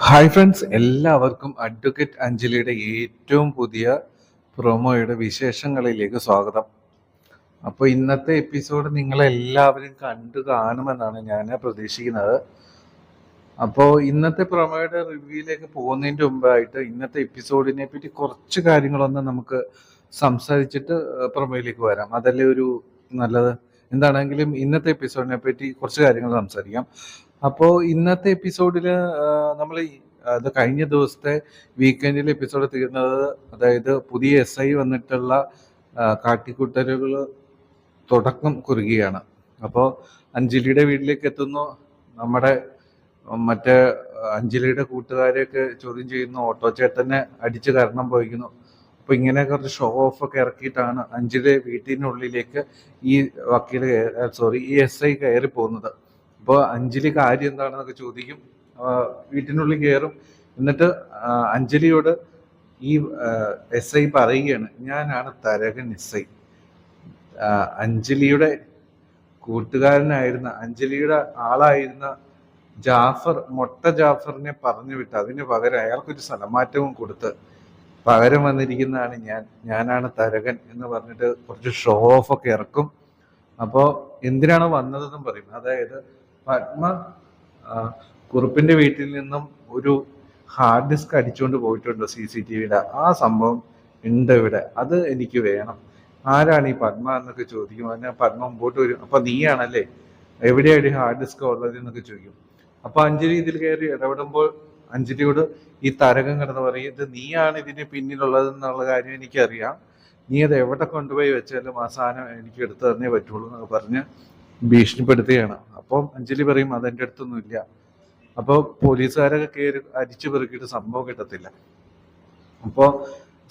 Hi friends, എല്ലാവർക്കും advocate അഞ്ജലിയുടെ ഏറ്റവും പുതിയ പ്രൊമോയുടെ വിശേഷങ്ങളിലേക്ക് സ്വാഗതം. അപ്പോൾ ഇന്നത്തെ എപ്പിസോഡ് നിങ്ങളെല്ലാവരും കണ്ടു കാണുമെന്നാണ് ഞാൻ പ്രതീക്ഷിക്കുന്നത്. അപ്പോൾ ഇന്നത്തെ പ്രൊമോയുടെ റിവ്യൂയിലേക്ക് പോകുന്നതിൻ്റെ മുമ്പായിട്ട് ഇന്നത്തെ എപ്പിസോഡിനെ പറ്റി കുറച്ച് കാര്യങ്ങളൊന്ന് നമുക്ക് സംസാരിച്ചിട്ട് പ്രൊമോയിലേക്ക് വരാം. അതല്ലേ ഒരു നല്ലത്. എന്താണെങ്കിലും ഇന്നത്തെ എപ്പിസോഡിനെ പറ്റി കുറച്ച് കാര്യങ്ങൾ സംസാരിക്കാം. അപ്പോൾ ഇന്നത്തെ എപ്പിസോഡിൽ നമ്മൾ അത് കഴിഞ്ഞ ദിവസത്തെ വീക്കെൻഡിൽ എപ്പിസോഡ് തീർന്നത്, അതായത് പുതിയ SI വന്നിട്ടുള്ള കാട്ടിക്കൂട്ടലുകൾ തുടക്കം കുറുകയാണ്. അപ്പോൾ അഞ്ജലിയുടെ വീട്ടിലേക്ക് എത്തുന്നു. നമ്മുടെ മറ്റേ അഞ്ജലിയുടെ കൂട്ടുകാരെയൊക്കെ ചോദ്യം ചെയ്യുന്നു. ഓട്ടോ ചേട്ടനെ അടിച്ച് കരണം പോയിക്കുന്നു. അപ്പോൾ ഇങ്ങനെ കുറച്ച് ഷോ ഓഫ് ഒക്കെ ഇറക്കിയിട്ടാണ് അഞ്ജലി വീട്ടിനുള്ളിലേക്ക് ഈ ഈ SI കയറി പോകുന്നത്. അപ്പോൾ അഞ്ജലി കാര്യം എന്താണെന്നൊക്കെ ചോദിക്കും. വീട്ടിനുള്ളിൽ കയറും. എന്നിട്ട് അഞ്ജലിയോട് ഈ SI പറയുകയാണ്, ഞാനാണ് തരകൻ SI. അഞ്ജലിയുടെ കൂട്ടുകാരനായിരുന്ന, അഞ്ജലിയുടെ ആളായിരുന്ന മൊട്ട ജാഫറിനെ പറഞ്ഞു വിട്ട് അതിന് പകരം അയാൾക്കൊരു സ്ഥലമാറ്റവും കൊടുത്ത് പകരം വന്നിരിക്കുന്നതാണ് ഞാനാണ് തരകൻ എന്ന് പറഞ്ഞിട്ട് കുറച്ച് ഷോ ഓഫ് ഒക്കെ ഇറക്കും. അപ്പോൾ എന്തിനാണ് വന്നതെന്നും പറയും. അതായത് പത്മ കുറുപ്പിന്റെ വീട്ടിൽ നിന്നും ഒരു ഹാർഡ് ഡിസ്ക് അടിച്ചുകൊണ്ട് പോയിട്ടുണ്ട് CCTVയുടെ. ആ സംഭവം ഉണ്ട് ഇവിടെ, അത് എനിക്ക് വേണം. ആരാണ് ഈ പത്മ എന്നൊക്കെ ചോദിക്കും. അതിന് പത്മ മുമ്പോട്ട് വരും. അപ്പൊ നീയാണല്ലേ, എവിടെയാണ് ഹാർഡ് ഡിസ്ക് ഉള്ളത് എന്നൊക്കെ ചോദിക്കും. അപ്പൊ അഞ്ജലി ഇതിൽ കയറി ഇടപെടുമ്പോൾ അഞ്ജലിയോട് ഈ തരകം കിടന്ന് പറയും, ഇത് നീയാണ് ഇതിന് പിന്നിലുള്ളത് എന്നുള്ള കാര്യം എനിക്കറിയാം, നീ അത് എവിടെ കൊണ്ടുപോയി വെച്ചാലും ആ സാധനം എനിക്ക് എടുത്തു തന്നേ പറ്റുള്ളൂ എന്നൊക്കെ പറഞ്ഞ് ഭീഷണിപ്പെടുത്തുകയാണ്. അപ്പം അഞ്ജലി പറയും, അതെൻ്റെ അടുത്തൊന്നുമില്ല. അപ്പോൾ പോലീസുകാരൊക്കെ കയറി അരിച്ചു പെറുക്കിയിട്ട് സംഭവം കിട്ടത്തില്ല. അപ്പോൾ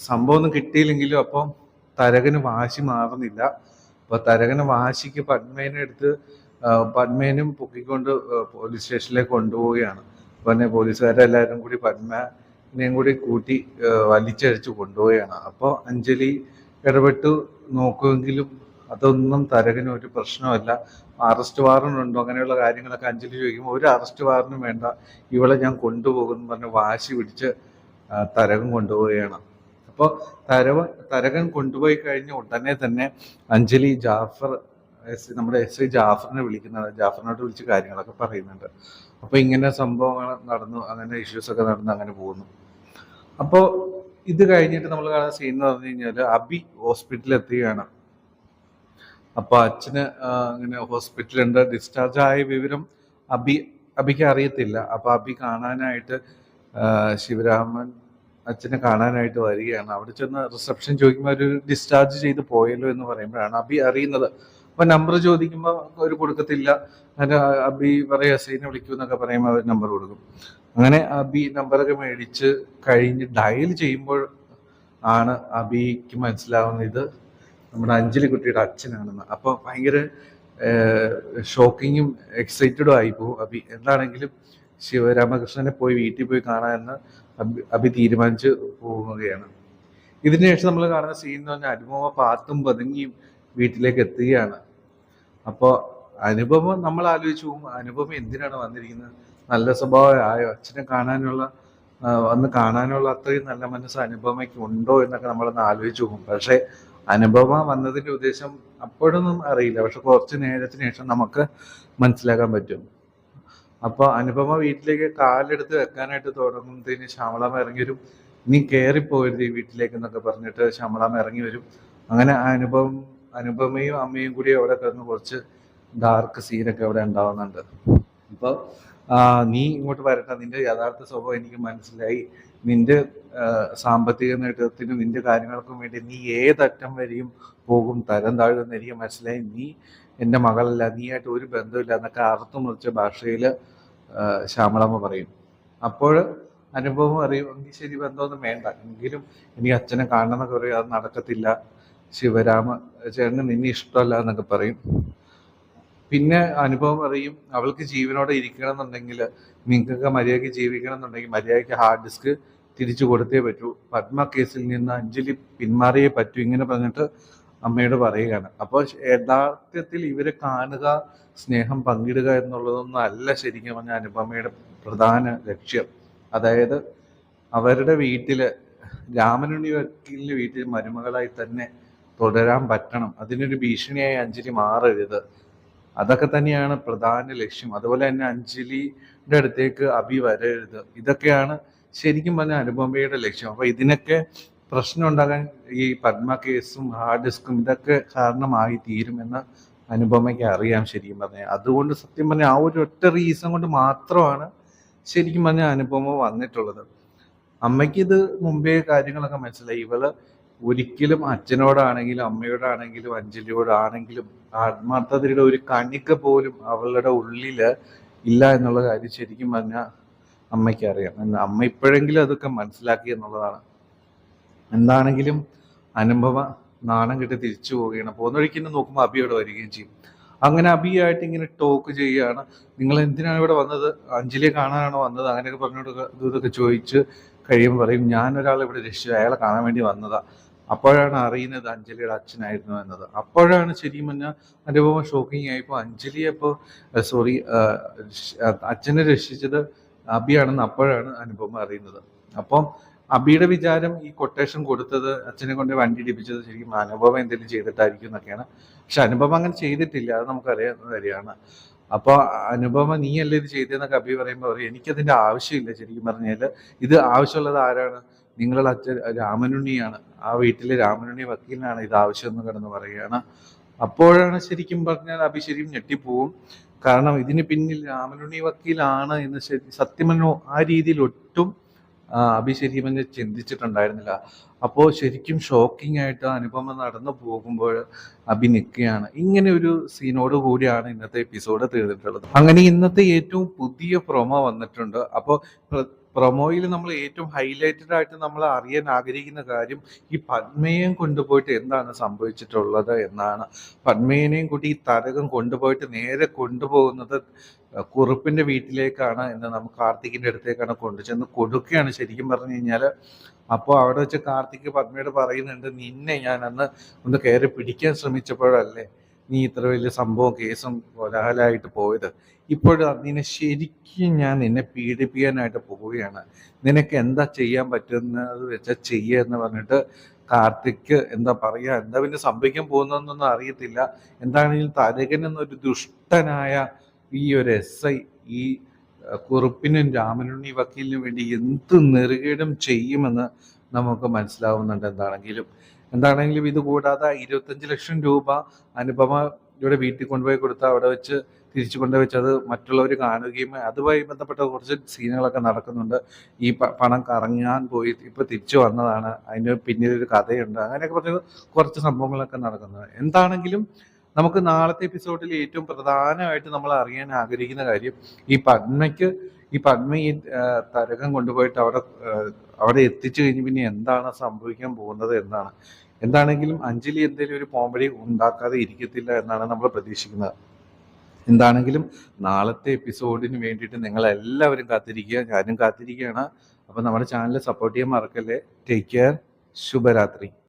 സംഭവം ഒന്നും കിട്ടിയില്ലെങ്കിലും അപ്പം തരകന് വാശി മാറുന്നില്ല. അപ്പൊ തരകന് വാശിക്ക് പത്മേനും പൊക്കിക്കൊണ്ട് പോലീസ് സ്റ്റേഷനിലേക്ക് കൊണ്ടുപോവുകയാണ്. പിന്നെ പോലീസുകാരെല്ലാവരും കൂടി പത്മനെയും കൂടി കൂട്ടി വലിച്ചഴിച്ച് കൊണ്ടുപോവുകയാണ്. അപ്പോൾ അഞ്ജലി ഇടപെട്ട് നോക്കുമെങ്കിലും അതൊന്നും തരകന് ഒരു പ്രശ്നമല്ല. അറസ്റ്റ് വാറണ്ട് ഉണ്ടോ, അങ്ങനെയുള്ള കാര്യങ്ങളൊക്കെ അഞ്ജലി ചോദിക്കുമ്പോൾ ഒരു അറസ്റ്റ് വാറണ്ടും വേണ്ട, ഇവളെ ഞാൻ കൊണ്ടുപോകുന്നു പറഞ്ഞ് വാശി പിടിച്ച് തരകൻ കൊണ്ടുപോവുകയാണ്. അപ്പോൾ തരകൻ കൊണ്ടുപോയി കഴിഞ്ഞ ഉടനെ തന്നെ അഞ്ജലി നമ്മുടെ SI ജാഫറിനെ വിളിക്കുന്നത്, ജാഫറിനോട് വിളിച്ച് കാര്യങ്ങളൊക്കെ പറയുന്നുണ്ട്. അപ്പോൾ ഇങ്ങനെ സംഭവങ്ങൾ നടന്നു, അങ്ങനെ ഇഷ്യൂസ് ഒക്കെ നടന്ന് അങ്ങനെ പോകുന്നു. അപ്പോൾ ഇത് കഴിഞ്ഞിട്ട് നമ്മൾ കാണുന്ന സീൻ എന്ന് പറഞ്ഞു കഴിഞ്ഞാൽ അബി ഹോസ്പിറ്റലിൽ എത്തുകയാണ്. അപ്പൊ അച്ഛന് ഇങ്ങനെ ഹോസ്പിറ്റലുണ്ട്, ഡിസ്ചാർജ് ആയ വിവരം അബിക്ക് അറിയത്തില്ല. അപ്പൊ അബി കാണാനായിട്ട് ശിവരാമൻ അച്ഛനെ കാണാനായിട്ട് വരികയാണ്. അവിടെ ചെന്ന് റിസപ്ഷൻ ചോദിക്കുമ്പോൾ അവർ ഡിസ്ചാർജ് ചെയ്ത് പോയല്ലോ എന്ന് പറയുമ്പോഴാണ് അബി അറിയുന്നത്. അപ്പൊ നമ്പർ ചോദിക്കുമ്പോൾ അവർ കൊടുക്കത്തില്ല. അങ്ങനെ അബി പറയും SIനെ വിളിക്കൂ എന്നൊക്കെ പറയുമ്പോൾ അവർ നമ്പർ കൊടുക്കും. അങ്ങനെ അബി നമ്പറൊക്കെ മേടിച്ച് കഴിഞ്ഞ് ഡയൽ ചെയ്യുമ്പോൾ ആണ് അബിക്ക് മനസ്സിലാവുന്നത് ഇത് നമ്മുടെ അഞ്ജലി കുട്ടിയുടെ അച്ഛനാണെന്ന്. അപ്പൊ ഭയങ്കര ഷോക്കിങ്ങും എക്സൈറ്റഡും ആയി പോകും അബി. എന്താണെങ്കിലും ശിവരാമകൃഷ്ണനെ വീട്ടിൽ പോയി കാണാമെന്ന് അബി തീരുമാനിച്ച് പോവുകയാണ്. ഇതിനുശേഷം നമ്മൾ കാണുന്ന സീൻ എന്ന് പറഞ്ഞാൽ അനുപമ പാത്തും പതുങ്ങിയും വീട്ടിലേക്ക് എത്തുകയാണ്. അപ്പോൾ അനുപമ നമ്മൾ ആലോചിച്ചു പോകും, അനുപമ എന്തിനാണ് വന്നിരിക്കുന്നത്? നല്ല സ്വഭാവമായോ? അച്ഛനെ വന്ന് കാണാനുള്ള അത്രയും നല്ല മനസ്സ് അനുപമയ്ക്ക് ഉണ്ടോ എന്നൊക്കെ നമ്മളൊന്ന് ആലോചിച്ചു പോകും. പക്ഷെ അനുപമ വന്നതിന്റെ ഉദ്ദേശം അപ്പോഴൊന്നും അറിയില്ല. പക്ഷെ കുറച്ച് നേരത്തിന് ശേഷം നമുക്ക് മനസ്സിലാക്കാൻ പറ്റും. അപ്പൊ അനുപമ വീട്ടിലേക്ക് കാലെടുത്ത് വെക്കാനായിട്ട് തുടങ്ങുന്നതിന് ശ്യാമളാമ്മ ഇറങ്ങി വരും. നീ കയറിപ്പോരുത് ഈ വീട്ടിലേക്ക് എന്നൊക്കെ പറഞ്ഞിട്ട് ശ്യാമളാമ്മ ഇറങ്ങി വരും. അങ്ങനെ അനുപമയും അമ്മയും കൂടി അവിടെ കിടന്ന് കുറച്ച് ഡാർക്ക് സീനൊക്കെ അവിടെ ഉണ്ടാവുന്നുണ്ട്. അപ്പോൾ നീ ഇങ്ങോട്ട് വരട്ടെ, നിന്റെ യഥാർത്ഥ സ്വഭാവം എനിക്ക് മനസ്സിലായി, നിന്റെ സാമ്പത്തിക നേട്ടത്തിനും നിന്റെ കാര്യങ്ങൾക്കും വേണ്ടി നീ ഏതറ്റം വരെയും പോകും, തരം താഴുമെന്ന് എനിക്ക് മനസ്സിലായി, നീ എൻ്റെ മകളല്ല, നീയായിട്ട് ഒരു ബന്ധമില്ല എന്നൊക്കെ അർത്ഥം മുറിച്ച ഭാഷയിൽ ശ്യാമളമ്മ പറയും. അപ്പോൾ അനുഭവം അറിയും, എങ്കിൽ ശരി ബന്ധമൊന്നും വേണ്ട, എങ്കിലും എനിക്ക് അച്ഛനെ കാണണം എന്നൊക്കെ പറയും. അത് നടക്കത്തില്ല, ശിവരാമ ചേട്ടന് നിന്നെ ഇഷ്ടമല്ല എന്നൊക്കെ പറയും. പിന്നെ അനുഭവം പറയും, അവൾക്ക് ജീവനോടെ ഇരിക്കണം എന്നുണ്ടെങ്കിൽ, നിങ്ങൾക്കൊക്കെ മര്യാദയ്ക്ക് ജീവിക്കണം എന്നുണ്ടെങ്കിൽ മര്യാദയ്ക്ക് ഹാർഡ് ഡിസ്ക് തിരിച്ചു കൊടുത്തേ പറ്റൂ, പത്മ കേസിൽ നിന്ന് അഞ്ജലി പിന്മാറിയേ പറ്റൂ, ഇങ്ങനെ പറഞ്ഞിട്ട് അമ്മയോട് പറയുകയാണ്. അപ്പോൾ യഥാർത്ഥത്തിൽ ഇവരെ കാണുക, സ്നേഹം പങ്കിടുക എന്നുള്ളതൊന്നും അല്ല ശരിക്കും പറഞ്ഞാൽ അനുപമയുടെ പ്രധാന ലക്ഷ്യം. അതായത് അവരുടെ വീട്ടില് രാമനുണ്ണി വക്കീലിന്റെ വീട്ടിൽ മരുമകളായി തന്നെ തുടരാൻ പറ്റണം. അതിനൊരു ഭീഷണിയായി അഞ്ജലി മാറരുത്. അതൊക്കെ തന്നെയാണ് പ്രധാന ലക്ഷ്യം. അതുപോലെ തന്നെ അഞ്ജലിയുടെ അടുത്തേക്ക് അഭി വരരുത്. ഇതൊക്കെയാണ് ശരിക്കും പറഞ്ഞ അനുപമയുടെ ലക്ഷ്യം. അപ്പൊ ഇതിനൊക്കെ പ്രശ്നം ഉണ്ടാകാൻ ഈ പത്മ കേസും ഹാർഡ് ഡിസ്കും ഇതൊക്കെ കാരണമായി തീരുമെന്ന് അനുപമയ്ക്ക് അറിയാം ശരിക്കും പറഞ്ഞാൽ. അതുകൊണ്ട് സത്യം പറഞ്ഞാൽ ആ ഒരു ഒറ്റ റീസൺ കൊണ്ട് മാത്രമാണ് ശരിക്കും പറഞ്ഞാൽ അനുപമ വന്നിട്ടുള്ളത്. അമ്മയ്ക്ക് ഇത് മുമ്പേ കാര്യങ്ങളൊക്കെ മനസ്സിലായി. ഇവള് ഒരിക്കലും അച്ഛനോടാണെങ്കിലും അമ്മയോടാണെങ്കിലും അഞ്ജലിയോടാണെങ്കിലും ആത്മാർത്ഥതയുടെ ഒരു കണിക പോലും അവളുടെ ഉള്ളില് ഇല്ല എന്നുള്ള കാര്യം ശരിക്കും പറഞ്ഞാൽ അമ്മയ്ക്ക് അറിയാം. അമ്മ ഇപ്പോഴെങ്കിലും അതൊക്കെ മനസ്സിലാക്കി എന്നുള്ളതാണ്. എന്താണെങ്കിലും അനുപമ നാണം കെട്ടി തിരിച്ചു പോവുകയാണ്. പോകുന്ന വഴിക്ക് തന്നെ നോക്കുമ്പോൾ അബി അവിടെ വരികയും ചെയ്യും. അങ്ങനെ അബിയായിട്ട് ഇങ്ങനെ ടോക്ക് ചെയ്യുകയാണ്. നിങ്ങൾ എന്തിനാണ് ഇവിടെ വന്നത്? അഞ്ജലിയെ കാണാനാണോ വന്നത്? അങ്ങനെയൊക്കെ പറഞ്ഞോട്ട് ഇതൊക്കെ ചോദിച്ച് കഴിയുമ്പോൾ പറയും, ഞാൻ ഒരാളെ ഇവിടെ രക്ഷിച്ചു, അയാളെ കാണാൻ വേണ്ടി വന്നതാ. അപ്പോഴാണ് അറിയുന്നത് അഞ്ജലിയുടെ അച്ഛനായിരുന്നു എന്നത്. അപ്പോഴാണ് ശരിക്കും പറഞ്ഞാൽ അനുപമ ഷോക്കിംഗ് ആയിപ്പോൾ അഞ്ജലിയെ അച്ഛനെ രക്ഷിച്ചത് അബിയാണെന്ന് അപ്പോഴാണ് അനുപമ അറിയുന്നത്. അപ്പം അബിയുടെ വിചാരം ഈ കൊട്ടേഷൻ കൊടുത്തത്, അച്ഛനെ കൊണ്ട് വണ്ടി ഇടിപ്പിച്ചത് ശരിക്കും അനുപമ എന്തെങ്കിലും ചെയ്തിട്ടായിരിക്കും എന്നൊക്കെയാണ്. പക്ഷെ അനുപമ അങ്ങനെ ചെയ്തിട്ടില്ല, അത് നമുക്കറിയാവുന്ന കാര്യമാണ്. അപ്പൊ അനുപമ നീയല്ലേ ഇത് ചെയ്തതെന്നൊക്കെ അബി പറയുമ്പോൾ പറയും, എനിക്കതിന്റെ ആവശ്യമില്ല. ശരിക്കും പറഞ്ഞാല് ഇത് ആവശ്യമുള്ളത് ആരാണ്? നിങ്ങളുടെ അച്ഛൻ രാമനുണ്ണിയാണ്. ആ വീട്ടിലെ രാമനുണ്ണി വക്കീലിനാണ് ഇത് ആവശ്യം എന്ന് കിടന്ന് പറയുകയാണ്. അപ്പോഴാണ് ശരിക്കും പറഞ്ഞാൽ അബി ശരിക്കും ഞെട്ടിപ്പോവും. കാരണം ഇതിന് പിന്നിൽ രാമനുണ്ണി വക്കീലാണ് എന്ന് സത്യം പറഞ്ഞോ ആ രീതിയിൽ ഒട്ടും അബി ശരിക്കും പറഞ്ഞാൽ ചിന്തിച്ചിട്ടുണ്ടായിരുന്നില്ല. അപ്പോൾ ശരിക്കും ഷോക്കിംഗ് ആയിട്ട് അനുപമ നടന്നു പോകുമ്പോൾ അബി നിൽക്കുകയാണ്. ഇങ്ങനെ ഒരു സീനോട് കൂടിയാണ് ഇന്നത്തെ എപ്പിസോഡ് തീർന്നിട്ടുള്ളത്. അങ്ങനെ ഇന്നത്തെ ഏറ്റവും പുതിയ പ്രൊമോ വന്നിട്ടുണ്ട്. അപ്പോൾ പ്രൊമോയിൽ നമ്മൾ ഏറ്റവും ഹൈലൈറ്റഡ് ആയിട്ട് നമ്മൾ അറിയാൻ ആഗ്രഹിക്കുന്ന കാര്യം ഈ പത്മയെയും കൊണ്ടുപോയിട്ട് എന്താണ് സംഭവിച്ചിട്ടുള്ളത് എന്നാണ്. പത്മേനെയും കൂട്ടി ഈ തരകം കൊണ്ടുപോയിട്ട് നേരെ കൊണ്ടുപോകുന്നത് കുറുപ്പിന്റെ വീട്ടിലേക്കാണ് എന്ന് നമുക്ക് കാർത്തികിന്റെ അടുത്തേക്കാണ് കൊണ്ടുചെന്ന് കൊടുക്കുകയാണ് ശരിക്കും പറഞ്ഞു കഴിഞ്ഞാൽ. അപ്പോൾ അവിടെ വെച്ച് കാർത്തിക് പത്മയോട് പറയുന്നുണ്ട്, നിന്നെ ഞാൻ അന്ന് ഒന്ന് കയറി പിടിക്കാൻ ശ്രമിച്ചപ്പോഴല്ലേ നീ ഇത്ര വലിയ സംഭവം കേസും കോലാഹലമായിട്ട് പോയത്. ഇപ്പോഴും നിന്നെ ശരിക്കും ഞാൻ നിന്നെ പീഡിപ്പിക്കാനായിട്ട് പോവുകയാണ്. നിനക്ക് എന്താ ചെയ്യാൻ പറ്റുന്നത് വെച്ചാൽ ചെയ്യുക എന്ന് പറഞ്ഞിട്ട് കാർത്തിക് എന്താ പറയാ, എന്താ പിന്നെ സംഭവിക്കാൻ പോകുന്നതെന്നൊന്നും അറിയത്തില്ല. എന്താണെങ്കിലും തരകൻ എന്നൊരു ദുഷ്ടനായ ഈ ഒരു SI ഈ കുറുപ്പിനും രാമനുണ്ണി വക്കീലിനും വേണ്ടി എന്ത് നെറുകേടും ചെയ്യുമെന്ന് നമുക്ക് മനസ്സിലാവുന്നുണ്ട്. എന്താണെങ്കിലും ഇത് കൂടാതെ 25 ലക്ഷം രൂപ അനുപമയുടെ വീട്ടിൽ കൊണ്ടുപോയി കൊടുത്ത അവിടെ വെച്ച് തിരിച്ചു കൊണ്ടുവച്ച് അത് മറ്റുള്ളവർ കാണുകയും അതുമായി ബന്ധപ്പെട്ട കുറച്ച് സീനുകളൊക്കെ നടക്കുന്നുണ്ട്. ഈ പണം കറങ്ങാൻ പോയി ഇപ്പൊ തിരിച്ചു വന്നതാണ്, അതിന് പിന്നിലൊരു കഥയുണ്ട്, അങ്ങനെയൊക്കെ പറഞ്ഞ കുറച്ച് സംഭവങ്ങളൊക്കെ നടക്കുന്നത്. എന്താണെങ്കിലും നമുക്ക് നാളത്തെ എപ്പിസോഡിൽ ഏറ്റവും പ്രധാനമായിട്ട് നമ്മൾ അറിയാൻ ആഗ്രഹിക്കുന്ന കാര്യം ഈ പത്മ ഈ തരകം കൊണ്ടുപോയിട്ട് അവിടെ എത്തിച്ചു കഴിഞ്ഞ് പിന്നെ എന്താണ് സംഭവിക്കാൻ പോകുന്നത് എന്നാണ്. എന്താണെങ്കിലും അഞ്ജലി എന്തെങ്കിലും ഒരു കോമഡി ഉണ്ടാക്കാതെ ഇരിക്കത്തില്ല എന്നാണ് നമ്മൾ പ്രതീക്ഷിക്കുന്നത്. എന്താണെങ്കിലും നാളത്തെ എപ്പിസോഡിന് വേണ്ടിയിട്ട് നിങ്ങൾ എല്ലാവരും കാത്തിരിക്കുക, ഞാനും കാത്തിരിക്കുകയാണ്. അപ്പം നമ്മുടെ ചാനൽ സപ്പോർട്ട് ചെയ്യാൻ മറക്കല്ലേ. ടേക്ക് കെയർ, ശുഭരാത്രി.